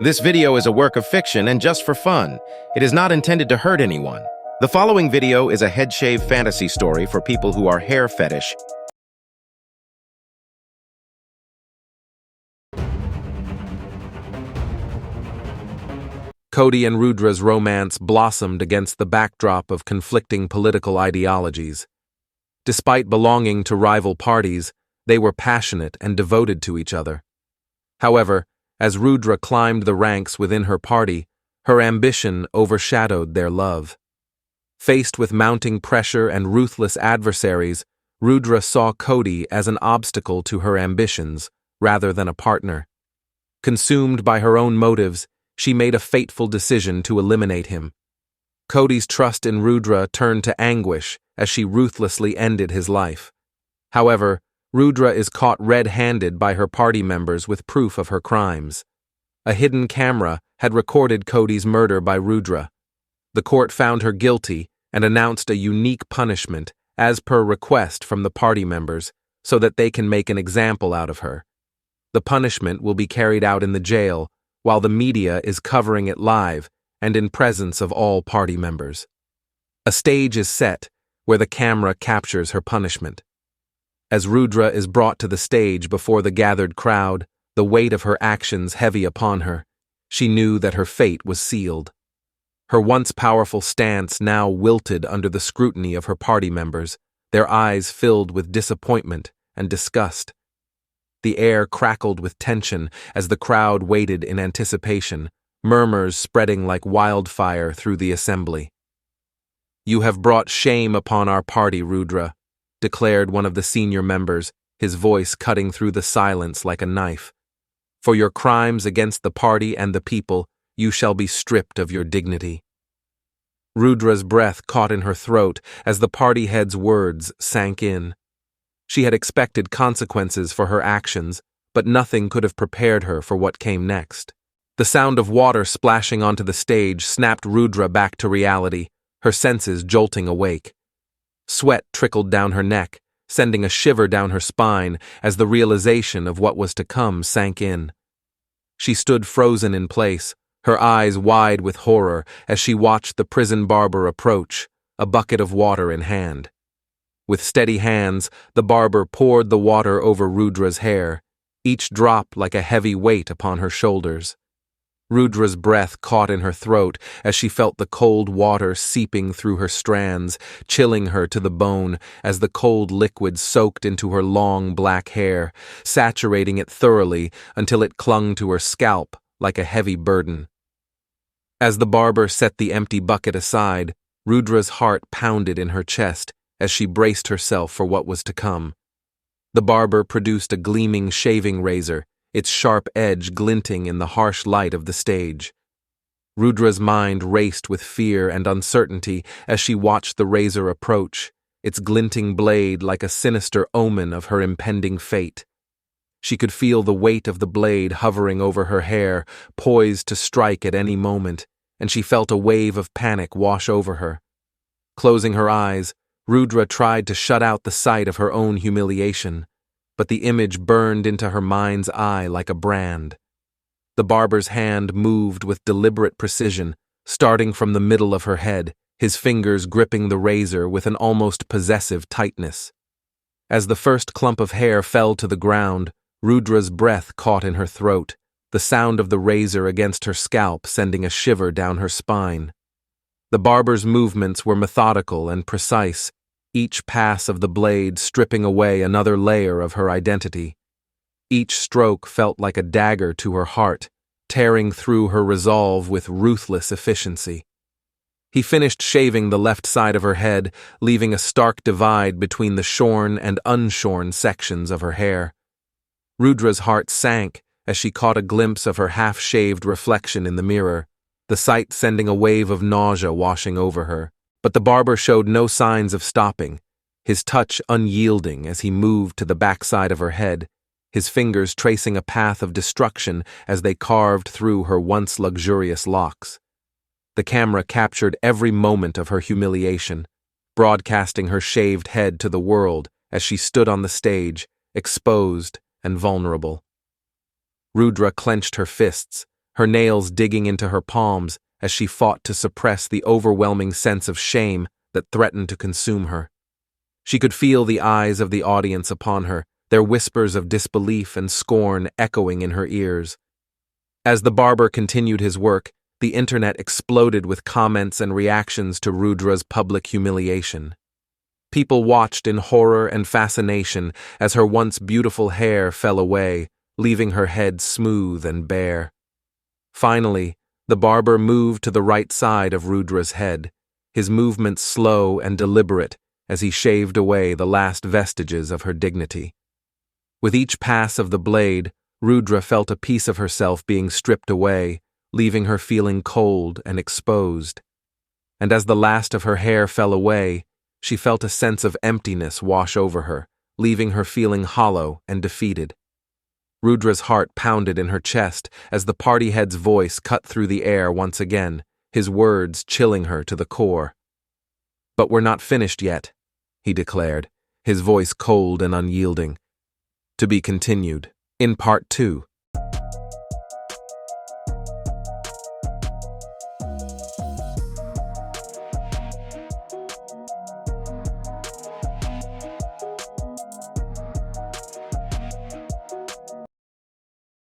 This video is a work of fiction and just for fun. It is not intended to hurt anyone. The following video is a head shave fantasy story for people who are hair fetish. Cody and Rudra's romance blossomed against the backdrop of conflicting political ideologies. Despite belonging to rival parties, they were passionate and devoted to each other. However, as Rudra climbed the ranks within her party, her ambition overshadowed their love. Faced with mounting pressure and ruthless adversaries, Rudra saw Cody as an obstacle to her ambitions, rather than a partner. Consumed by her own motives, she made a fateful decision to eliminate him. Cody's trust in Rudra turned to anguish as she ruthlessly ended his life. However, Rudra is caught red-handed by her party members with proof of her crimes. A hidden camera had recorded Cody's murder by Rudra. The court found her guilty and announced a unique punishment as per request from the party members so that they can make an example out of her. The punishment will be carried out in the jail while the media is covering it live and in presence of all party members. A stage is set where the camera captures her punishment. As Rudra is brought to the stage before the gathered crowd, the weight of her actions heavy upon her, she knew that her fate was sealed. Her once powerful stance now wilted under the scrutiny of her party members, their eyes filled with disappointment and disgust. The air crackled with tension as the crowd waited in anticipation, murmurs spreading like wildfire through the assembly. "You have brought shame upon our party, Rudra," declared one of the senior members, his voice cutting through the silence like a knife. "For your crimes against the party and the people, you shall be stripped of your dignity." Rudra's breath caught in her throat as the party head's words sank in. She had expected consequences for her actions, but nothing could have prepared her for what came next. The sound of water splashing onto the stage snapped Rudra back to reality, her senses jolting awake. Sweat trickled down her neck, sending a shiver down her spine as the realization of what was to come sank in. She stood frozen in place, her eyes wide with horror as she watched the prison barber approach, a bucket of water in hand. With steady hands, the barber poured the water over Rudra's hair, each drop like a heavy weight upon her shoulders. Rudra's breath caught in her throat as she felt the cold water seeping through her strands, chilling her to the bone as the cold liquid soaked into her long black hair, saturating it thoroughly until it clung to her scalp like a heavy burden. As the barber set the empty bucket aside, Rudra's heart pounded in her chest as she braced herself for what was to come. The barber produced a gleaming shaving razor, its sharp edge glinting in the harsh light of the stage. Rudra's mind raced with fear and uncertainty as she watched the razor approach, its glinting blade like a sinister omen of her impending fate. She could feel the weight of the blade hovering over her hair, poised to strike at any moment, and she felt a wave of panic wash over her. Closing her eyes, Rudra tried to shut out the sight of her own humiliation, but the image burned into her mind's eye like a brand. The barber's hand moved with deliberate precision, starting from the middle of her head, his fingers gripping the razor with an almost possessive tightness. As the first clump of hair fell to the ground, Rudra's breath caught in her throat, the sound of the razor against her scalp sending a shiver down her spine. The barber's movements were methodical and precise, each pass of the blade stripping away another layer of her identity. Each stroke felt like a dagger to her heart, tearing through her resolve with ruthless efficiency. He finished shaving the left side of her head, leaving a stark divide between the shorn and unshorn sections of her hair. Rudra's heart sank as she caught a glimpse of her half-shaved reflection in the mirror, the sight sending a wave of nausea washing over her. But the barber showed no signs of stopping, his touch unyielding as he moved to the backside of her head, his fingers tracing a path of destruction as they carved through her once luxurious locks. The camera captured every moment of her humiliation, broadcasting her shaved head to the world as she stood on the stage, exposed and vulnerable. Rudra clenched her fists, her nails digging into her palms as she fought to suppress the overwhelming sense of shame that threatened to consume her. She could feel the eyes of the audience upon her, their whispers of disbelief and scorn echoing in her ears. As the barber continued his work, the internet exploded with comments and reactions to Rudra's public humiliation. People watched in horror and fascination as her once beautiful hair fell away, leaving her head smooth and bare. Finally, the barber moved to the right side of Rudra's head, his movements slow and deliberate as he shaved away the last vestiges of her dignity. With each pass of the blade, Rudra felt a piece of herself being stripped away, leaving her feeling cold and exposed. And as the last of her hair fell away, she felt a sense of emptiness wash over her, leaving her feeling hollow and defeated. Rudra's heart pounded in her chest as the party head's voice cut through the air once again, his words chilling her to the core. "But we're not finished yet," he declared, his voice cold and unyielding. "To be continued, in part 2.